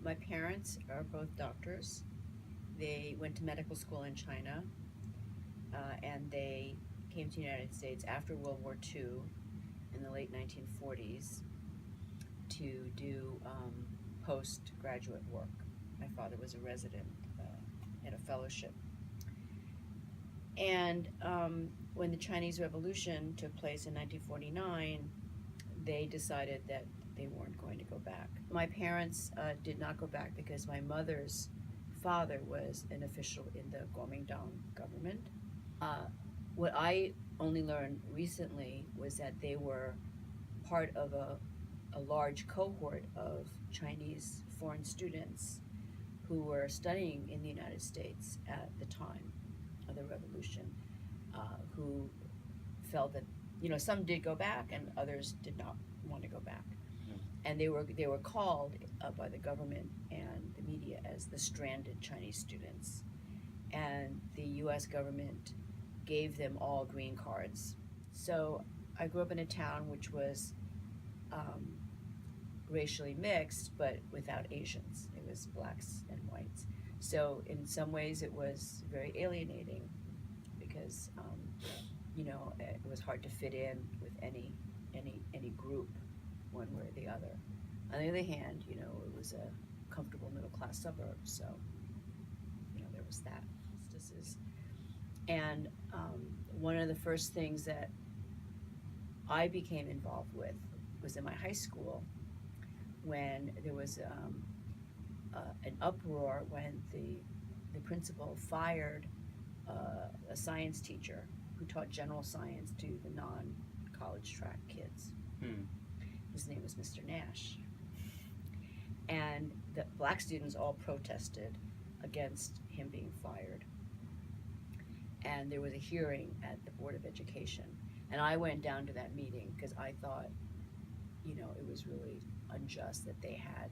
My parents are both doctors. They went to medical school in China, and they came to the United States after World War II in the late 1940s to do postgraduate work. My father was a resident, had a fellowship. And when the Chinese Revolution took place in 1949, they decided that they weren't going to go back. My parents did not go back because my mother's father was an official in the Kuomintang government. What I only learned recently was that they were part of a large cohort of Chinese foreign students who were studying in the United States at the time of the revolution, who felt that, you know, some did go back and others did not want to go back. And they were called by the government and the media as the stranded Chinese students. And the U.S. government gave them all green cards. So I grew up in a town which was racially mixed, but without Asians. It was blacks and whites. So in some ways it was very alienating because, you know, it was hard to fit in with any group one way or the other. On the other hand, you know, it was a comfortable middle class suburb, so, you know, there was that. And one of the first things that I became involved with was in my high school when there was an uproar when the principal fired a science teacher who taught general science to the non-college track kids. His name was Mr. Nash. And the black students all protested against him being fired. And there was a hearing at the Board of Education. And I went down to that meeting because I thought, you know, it was really unjust that they had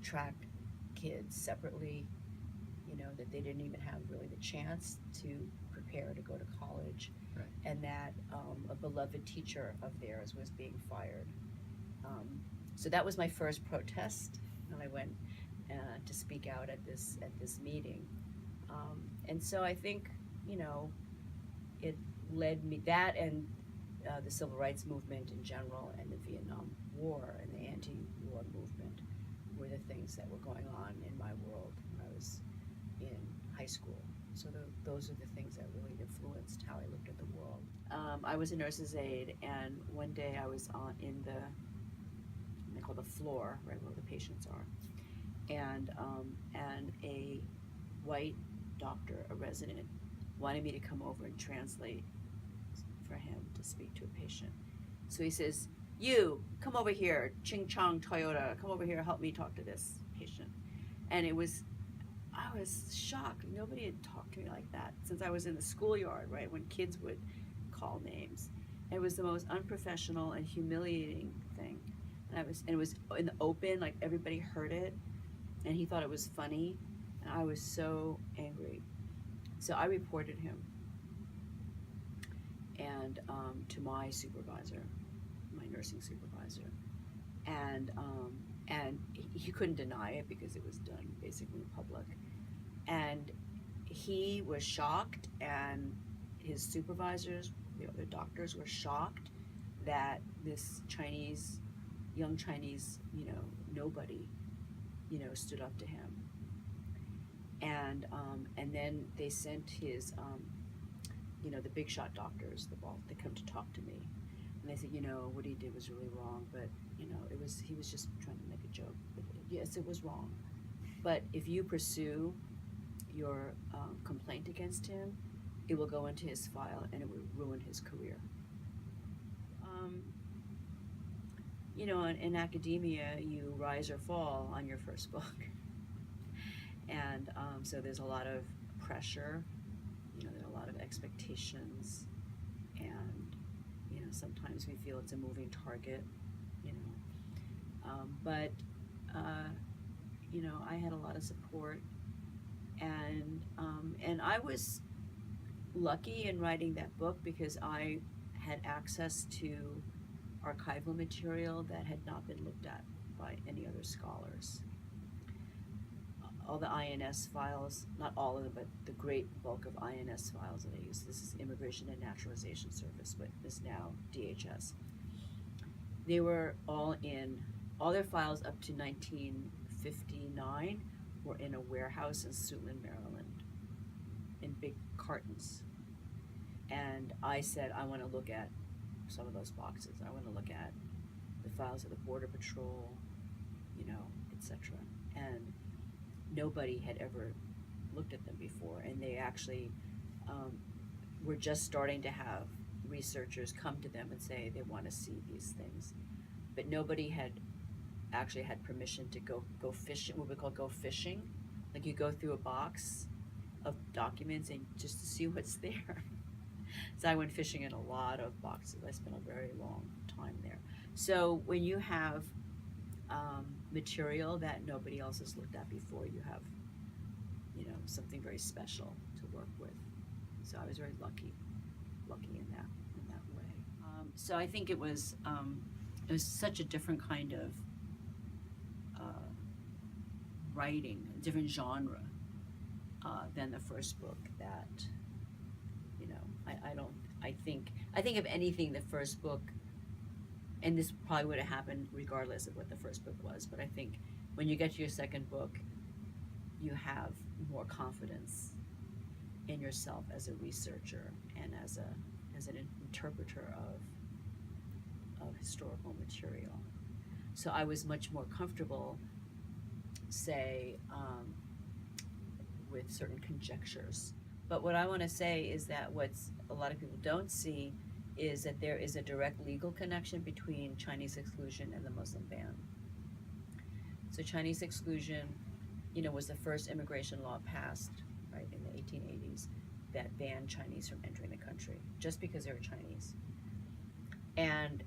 tracked kids separately, you know, that they didn't even have really the chance to prepare to go to college. Right. And that a beloved teacher of theirs was being fired. So that was my first protest, and I went to speak out at this meeting. And so I think, you know, it led me, that and the civil rights movement in general and the Vietnam War and the anti-war movement were the things that were going on in my world when I was in high school. So those are the things that really influenced how I looked at the world. I was a nurse's aide, and one day I was in they call the floor, right where the patients are, and a white doctor, a resident, wanted me to come over and translate for him to speak to a patient. So he says, "You, come over here, Ching Chong Toyota, come over here, help me talk to this patient." And I was shocked. Nobody had talked to me like that since I was in the schoolyard, right, when kids would call names. And it was the most unprofessional and humiliating thing. And it was in the open, like everybody heard it, and he thought it was funny, and I was so angry. So I reported him, and to my supervisor, my nursing supervisor, and he couldn't deny it because it was done basically in public, and he was shocked, and his supervisors, the other doctors, were shocked that this young Chinese, you know, nobody, you know, stood up to him. And then they sent his, you know, the big shot doctors, they come to talk to me. And they said, you know, what he did was really wrong, but, you know, he was just trying to make a joke. But yes, it was wrong. But if you pursue your complaint against him, it will go into his file and it will ruin his career. You know, in academia, you rise or fall on your first book. And so there's a lot of pressure, you know, there are a lot of expectations, and, you know, sometimes we feel it's a moving target, you know. But, you know, I had a lot of support, and I was lucky in writing that book because I had access to archival material that had not been looked at by any other scholars. all the INS files, not all of them, but the great bulk of INS files that I use. This is Immigration and Naturalization Service, what is now DHS. They were all their files up to 1959 were in a warehouse in Suitland, Maryland, in big cartons. And I said, I want to look at some of those boxes. I want to look at the files of the Border Patrol, you know, etc. And nobody had ever looked at them before. And they actually were just starting to have researchers come to them and say they want to see these things. But nobody had actually had permission to go fishing, what we call go fishing. Like you go through a box of documents and just to see what's there. So I went fishing in a lot of boxes. I spent a very long time there. So when you have material that nobody else has looked at before, you have, you know, something very special to work with. So I was very lucky in that way. So I think it was such a different kind of writing, a different genre than the first book that, you know, I think if anything, the first book, and this probably would have happened regardless of what the first book was, but I think when you get to your second book, you have more confidence in yourself as a researcher and as an interpreter of historical material. So I was much more comfortable, say, with certain conjectures. But what I want to say is that what's a lot of people don't see is that there is a direct legal connection between Chinese exclusion and the Muslim ban. So Chinese exclusion, you know, was the first immigration law passed, right, in the 1880s that banned Chinese from entering the country just because they were Chinese. And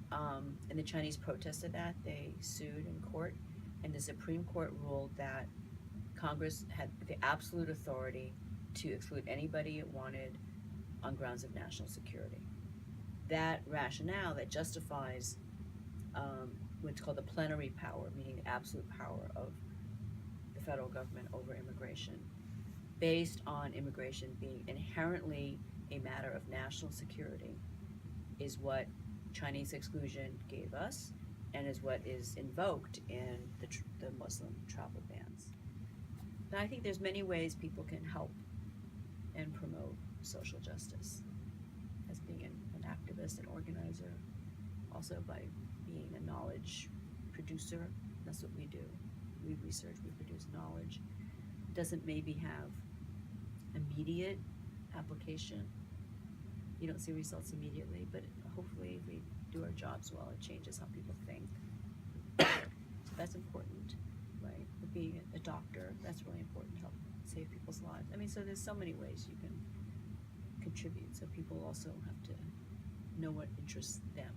the Chinese protested that. They sued in court, and the Supreme Court ruled that Congress had the absolute authority to exclude anybody it wanted on grounds of national security. That rationale that justifies what's called the plenary power, meaning the absolute power of the federal government over immigration, based on immigration being inherently a matter of national security, is what Chinese exclusion gave us, and is what is invoked in the Muslim travel bans. Now, I think there's many ways people can help and promote social justice, as being an activist, an organizer, also by being a knowledge producer. That's what we do. We research, we produce knowledge. It doesn't maybe have immediate application. You don't see results immediately, but hopefully if we do our jobs well, it changes how people think. So that's important, right? But being a doctor, that's really important to help save people's lives. I mean, so there's so many ways you can contribute. So people also have to know what interests them.